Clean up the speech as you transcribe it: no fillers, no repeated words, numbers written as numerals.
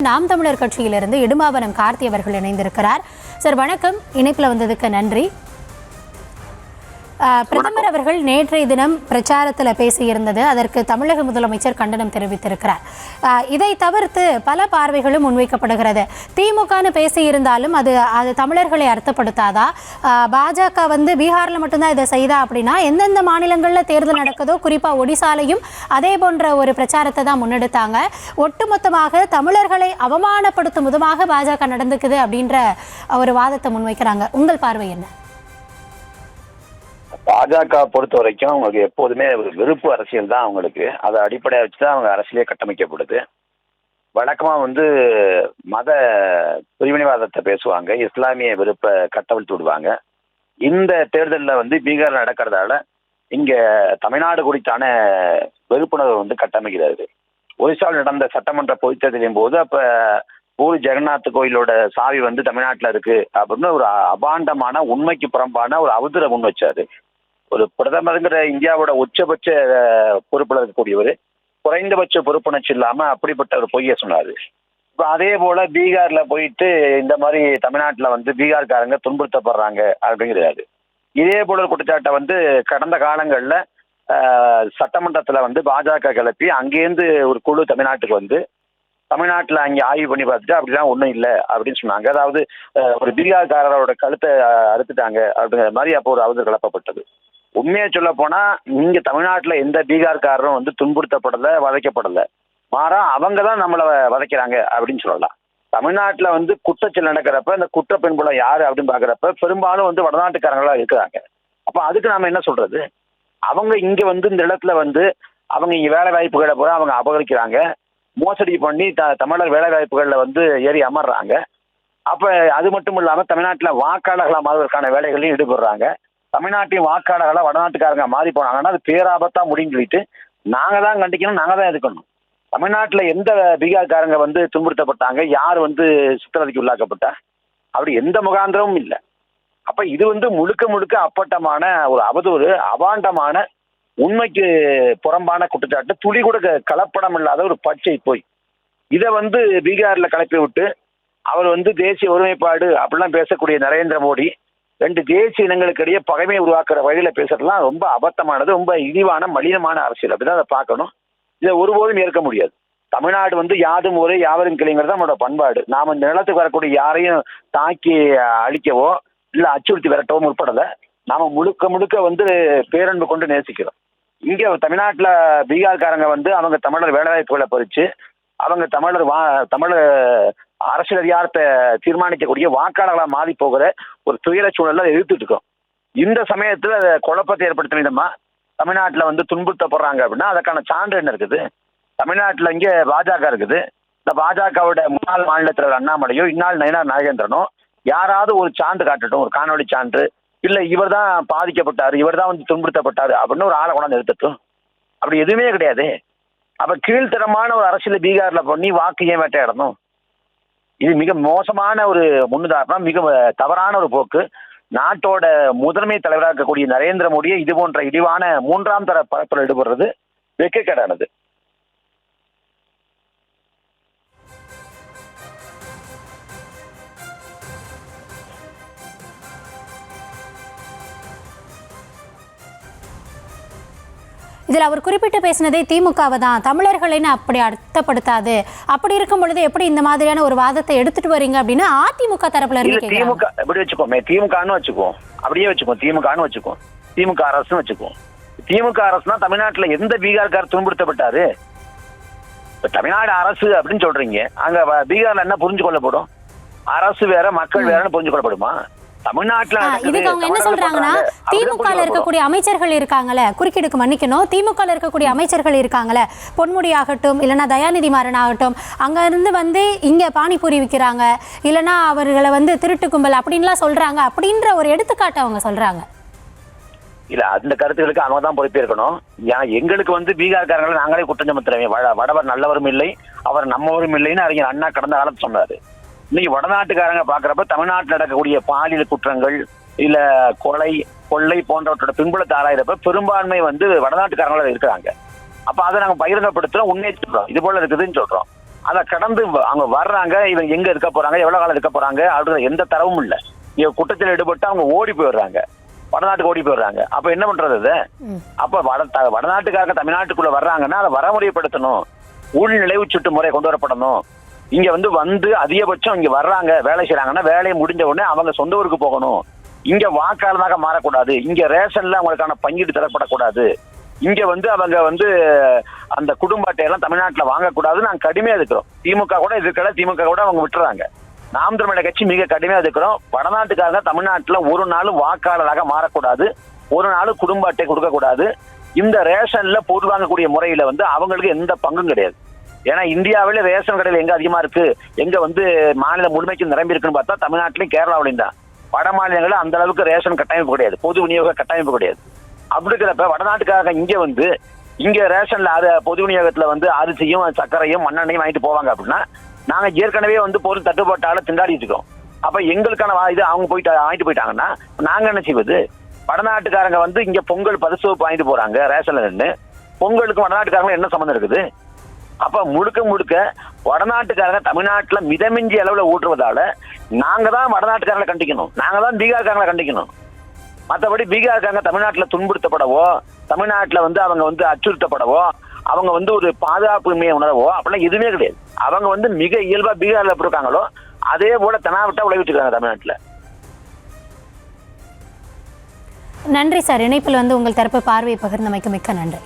நாம் தமிழர் கட்சியிலிருந்து இடும்பாவனம் கார்த்தி அவர்கள் இணைந்திருக்கிறார். சார் வணக்கம், இணைப்பில் வந்ததுக்கு நன்றி. பிரதமர் அவர்கள் நேற்றைய தினம் பிரச்சாரத்தில் பேசியிருந்தது, அதற்கு தமிழக முதலமைச்சர் கண்டனம் தெரிவித்திருக்கிறார். இதை தவிர்த்து பல பார்வைகளும் முன்வைக்கப்படுகிறது. திமுகன்னு பேசியிருந்தாலும் அது தமிழர்களை அர்த்தப்படுத்தாதா? பாஜக பீகாரில் மட்டும்தான் இதை செய்தா அப்படின்னா எந்தெந்த மாநிலங்களில் தேர்தல் நடக்குதோ, குறிப்பாக ஒடிசாலையும் அதே போன்ற ஒரு பிரச்சாரத்தை தான் முன்னெடுத்தாங்க. ஒட்டுமொத்தமாக தமிழர்களை அவமானப்படுத்தும் விதமாக பாஜக நடந்துக்குது அப்படின்ற ஒரு வாதத்தை முன்வைக்கிறாங்க. உங்கள் பார்வை என்ன? பாஜக பொறுத்த வரைக்கும் அவங்களுக்கு எப்போதுமே ஒரு வெறுப்பு அரசியல் தான் அவங்களுக்கு. அதை அடிப்படையாக வச்சுதான் அவங்க அரசியலே கட்டமைக்கப்படுது. வழக்கமாக மத பிரிவினைவாதத்தை பேசுவாங்க, இஸ்லாமிய வெறுப்பை கட்டவிழ்த்து விடுவாங்க. இந்த தேர்தலில் பீகார் நடக்கிறதால இங்கே தமிழ்நாடு குறித்தான வெறுப்புணர்வு கட்டமைக்கிறது. ஒரிசாவில் நடந்த சட்டமன்ற பொதுத் தேர்தலின் போது அப்போ பூரி ஜெகநாத் கோயிலோட சாவி தமிழ்நாட்டில் இருக்கு அப்படின்னு ஒரு அபாண்டமான உண்மைக்கு புறம்பான ஒரு அவதூறை முன் வச்சாரு. ஒரு பிரதமருங்கிற இந்தியாவோட உச்சபட்ச பொறுப்பில் இருக்கக்கூடியவர் குறைந்தபட்ச பொறுப்புணர்ச்சி இல்லாமல் அப்படிப்பட்ட ஒரு பொய்யை சொன்னார். இப்போ அதே போல் பீகாரில் போயிட்டு இந்த மாதிரி தமிழ்நாட்டில் பீகார்காரங்க துன்புறுத்தப்படுறாங்க அப்படிங்கிறாரு. இதே போல ஒரு குற்றச்சாட்டை கடந்த காலங்களில் சட்டமன்றத்தில் பாஜக கிளப்பி அங்கேருந்து ஒரு குழு தமிழ்நாட்டுக்கு தமிழ்நாட்டில் அங்கே ஆய்வு பண்ணி பார்த்துட்டு அப்படிலாம் ஒன்றும் இல்லை அப்படின்னு சொன்னாங்க. அதாவது ஒரு பீகார்காரரோட கழுத்தை அறுத்துட்டாங்க அப்படிங்கிற மாதிரி அப்போ ஒரு அவதூறு கிளப்பப்பட்டது. உண்மையை சொல்ல போனால் இங்கே தமிழ்நாட்டில் எந்த பீகார்காரரும் துன்புறுத்தப்படலை, வதைக்கப்படலை. மாறா அவங்க தான் நம்மளை வதைக்கிறாங்க அப்படின்னு சொல்லலாம். தமிழ்நாட்டில் குற்றச்செயல் நடக்கிறப்ப இந்த குற்ற பின்புலம் யார் அப்படின்னு பார்க்குறப்ப பெரும்பாலும் வடநாட்டுக்காரங்களாக இருக்கிறாங்க. அப்போ அதுக்கு நாம் என்ன சொல்கிறது? அவங்க இங்கே இந்த இடத்துல அவங்க இங்கே வேலை வாய்ப்புகளை பூரா அவங்க அபகரிக்கிறாங்க, மோசடி பண்ணி தமிழர் வேலை வாய்ப்புகளில் ஏறி அமர்றாங்க. அப்போ அது மட்டும் இல்லாமல் தமிழ்நாட்டில் வாக்காளர்களாக மாறுவதற்கான வேலைகளையும் ஈடுபடுறாங்க. தமிழ்நாட்டின் வாக்காளர்களாக வடநாட்டுக்காரங்க மாறி போனாங்கன்னா அது பேராபத்தாக முடின்னு சொல்லிட்டு நாங்கள் தான் கண்டிக்கணும், நாங்கள் தான் எதிர்க்கணும். தமிழ்நாட்டில் எந்த பீகார்காரங்க துன்புறுத்தப்பட்டாங்க, யார் சித்திரவதைக்கு உள்ளாக்கப்பட்டா? அப்படி எந்த முகாந்திரமும் இல்லை. அப்போ இது முழுக்க முழுக்க அப்பட்டமான ஒரு அவதூறு, அபாண்டமான உண்மைக்கு புறம்பான குற்றச்சாட்டு, துளி கூட கலப்படம் இல்லாத ஒரு பச்சை போய் இதை பீகாரில் கிளப்பி விட்டு அவர் தேசிய ஒருமைப்பாடு அப்படிலாம் பேசக்கூடிய நரேந்திர மோடி ரெண்டு தேசிய இனங்களுக்கு இடையே பகைமையை உருவாக்குற வழியில் பேசுறதுலாம் ரொம்ப அபத்தமானது, ரொம்ப இழிவான மலினமான அரசியல். அப்படிதான் அதை பார்க்கணும். இதை ஒருபோதும் ஏற்க முடியாது. தமிழ்நாடு யாதும் ஒரே யாவரும் கிளைங்கிறது நம்மளோட பண்பாடு. நாம் இந்த நிலத்துக்கு வரக்கூடிய யாரையும் தாக்கி அழிக்கவோ இல்லை அச்சுறுத்தி விரட்டவோ முற்படலை. நாம் முழுக்க முழுக்க பேரன்பு கொண்டு நேசிக்கிறோம். இங்கே தமிழ்நாட்டில் பீகார்காரங்க அவங்க தமிழர் வேலைவாய்ப்புகளை பறித்து அவங்க தமிழர் அரசியல் அதிகாரத்தை தீர்மானிக்கக்கூடிய வாக்காளர்களாக மாறி போகிற ஒரு துயர சூழலை எதிர்த்துட்டு இருக்கோம். இந்த சமயத்தில் குழப்பத்தை ஏற்படுத்தும் விதமா தமிழ்நாட்டில் துன்புறுத்தப்படுறாங்க அப்படின்னா அதுக்கான சான்று என்ன இருக்குது? தமிழ்நாட்டில் இங்கே பாஜக இருக்குது. இந்த பாஜகவோட முன்னாள் மாநில தலைவர் அண்ணாமலையோ இந்நாள் நயினார் நாகேந்திரனோ யாராவது ஒரு சான்று காட்டட்டும், ஒரு காணொலி சான்று, இல்லை இவர் தான் பாதிக்கப்பட்டார், இவர் தான் துன்புறுத்தப்பட்டார் அப்படின்னு ஒரு ஆளை கொண்டாந்து நிறுத்தட்டும். அப்படி எதுவுமே கிடையாது. அப்போ கீழ்த்தரமான ஒரு அரசியல் பீகாரில் பண்ணி வாக்கு ஏன் வேட்டையாடணும்? இது மிக மோசமான ஒரு முன்னுதாரணம், மிக தவறான ஒரு போக்கு. நாட்டோட முதன்மை தலைவராக இருக்கக்கூடிய நரேந்திர மோடியை இது போன்ற இழிவான மூன்றாம் தர பரப்பில் ஈடுபடுறது வெட்கக்கேடானது. இதில் அவர் குறிப்பிட்டு பேசினதே திமுகவை தான், தமிழர்களைன்னு அப்படி அர்த்தப்படுத்தாது. அப்படி இருக்கும் பொழுது எப்படி இந்த மாதிரியான ஒரு வாதத்தை எடுத்துட்டு வரீங்க அப்படின்னு அதிமுக தரப்புல இருந்து திமுக எப்படி வச்சுக்கோமே, திமுகன்னு வச்சுக்குவோம், அப்படியே வச்சுக்குவோம், திமுகன்னு வச்சுக்குவோம், திமுக அரசுன்னு வச்சுக்குவோம். திமுக அரசுனா தமிழ்நாட்டில் எந்த பீகார்கார் துன்புறுத்தப்பட்டாரு? இப்போ தமிழ்நாடு அரசு அப்படின்னு சொல்றீங்க, அங்க பீகார்ல என்ன புரிஞ்சு கொள்ளப்படும்? அரசு வேற மக்கள் வேறன்னு புரிஞ்சு கொள்ளப்படுமா? இதுக்கு அவங்க என்ன சொல்றாங்கன்னா, திமுக இருக்கக்கூடிய அமைச்சர்கள் இருக்காங்கல்ல, குறுக்கீடுக்கு மன்னிக்கணும், திமுக இருக்கக்கூடிய அமைச்சர்கள் இருக்காங்கல்ல, பொன்முடி ஆகட்டும் இல்லைன்னா தயாநிதி மாறன் ஆகட்டும், அங்க இருந்து இங்க பானிபூரி விற்கிறாங்க, இல்லைன்னா அவர்களை திருட்டு கும்பல் அப்படின்லாம் சொல்றாங்க அப்படின்ற ஒரு எடுத்துக்காட்டு அவங்க சொல்றாங்க. இல்ல அந்த கருத்துக்களுக்கு அவங்க தான் பொறுப்பேற்கணும். எங்களுக்கு பீகார்காரங்களை நாங்களே குற்றம் சுமத்துறோம். வடவர் நல்லவரும் இல்லை, அவர் நம்மவரும் இல்லைன்னு அறிஞர் அண்ணா கடந்த காலத்து சொன்னாரு. இன்னைக்கு வடநாட்டுக்காரங்க பாக்குறப்ப தமிழ்நாட்டில் நடக்கக்கூடிய பாலியல் குற்றங்கள் இல்ல கொள்ளை போன்றவற்றோட பின்புலத்தை ஆராயிறப்ப பெரும்பான்மை வடநாட்டுக்காரங்களா இருக்கிறாங்க. அப்ப அதை நாங்க பகிரங்கப்படுத்துறோம், உண்மையை சொல்றோம், இது போல இருக்குதுன்னு சொல்றோம். அதை கடந்து அவங்க வர்றாங்க, இவங்க எங்க இருக்க போறாங்க, எவ்வளவு காலம் இருக்க போறாங்க அப்படின்ற எந்த தரவும் இல்லை. இவங்க குற்றத்தில் ஈடுபட்டு அவங்க ஓடி போயிடுறாங்க, வடநாட்டுக்கு ஓடி போயிடுறாங்க. அப்ப என்ன பண்றது அது? அப்ப வடநாட்டுக்காக தமிழ்நாட்டுக்குள்ள வர்றாங்கன்னா அதை வரமுறைப்படுத்தணும், ஊழல் நிலைவுச்சீட்டு முறை கொண்டு வரப்படணும். இங்க வந்து அதிகபட்சம் இங்க வர்றாங்க, வேலை செய்யறாங்கன்னா வேலையை முடிஞ்ச உடனே அவங்க சொந்த ஊருக்கு போகணும். இங்க வாக்காளராக மாறக்கூடாது, இங்க ரேஷன்ல அவங்களுக்கான பங்கீடு தரப்படக்கூடாது, இங்க அவங்க அந்த குடும்ப அட்டையெல்லாம் தமிழ்நாட்டுல வாங்கக்கூடாது. நாங்க கடுமையா இருக்கிறோம். திமுக கூட இருக்கல, திமுக கூட அவங்க விட்டுறாங்க. நாம் தமிழர் கட்சி மிக கடுமையா இருக்கிறோம். வடநாட்டுக்காக தமிழ்நாட்டுல ஒரு நாள் வாக்காளராக மாறக்கூடாது, ஒரு நாள் குடும்ப அட்டை கொடுக்க கூடாது. இந்த ரேஷன்ல பொருள் வாங்கக்கூடிய முறையில அவங்களுக்கு எந்த பங்கும் கிடையாது. ஏன்னா இந்தியாவில ரேஷன் கடையில் எங்க அதிகமா இருக்கு, எங்க மாநிலம் முழுமைக்கு நிரம்பி இருக்குன்னு பார்த்தா தமிழ்நாட்டிலையும் கேரளாவிலையும் தான். வட மாநிலங்களில் அந்த அளவுக்கு ரேஷன் கட்டமைப்பு கிடையாது, பொது விநியோக கட்டமைப்பு கிடையாது. அப்படி இருக்கிறப்ப வடநாட்டுக்காக இங்க ரேஷன்ல பொது விநியோகத்துல அரிசியும் சர்க்கரையும் மண்ணெண்ணையும் வாங்கிட்டு போவாங்க அப்படின்னா நாங்க ஏற்கனவே பொருள் தட்டுப்பாட்டால திண்டாடிட்டு இருக்கோம். அப்ப எங்களுக்கான இது அவங்க போயிட்டு வாங்கிட்டு போயிட்டாங்கன்னா நாங்க என்ன செய்வது? வடநாட்டுக்காரங்க இங்க பொங்கல் பரிசோப்பு வாங்கிட்டு போறாங்க ரேஷன்ல நின்று, பொங்கலுக்கு வடநாட்டுக்காரங்க என்ன சம்மந்தம் இருக்குது? அப்ப முழுக்க வடநாட்டுக்காரங்க தமிழ்நாட்டுல மிதமிஞ்சி அளவுல ஊற்றுவதால நாங்க தான் வடநாட்டுக்காரங்களை கண்டிக்கணும், நாங்க தான் பீகார்காரங்களை கண்டிக்கணும். மற்றபடி பீகார்காரங்க தமிழ்நாட்டுல துன்புறுத்தப்படவோ, தமிழ்நாட்டுல அவங்க அச்சுறுத்தப்படவோ, அவங்க ஒரு பாதுகாப்புமையை உணரவோ அப்படிலாம் எதுவுமே கிடையாது. அவங்க மிக இயல்பா பீகார்ல எப்படி இருக்காங்களோ அதே போல தெனாவிட்டா உழைவிட்டு இருக்காங்க தமிழ்நாட்டுல. நன்றி சார், இணைப்பில் உங்கள் தரப்பு பார்வையை பகிர்ந்தமைக்கு மிக்க நன்றி.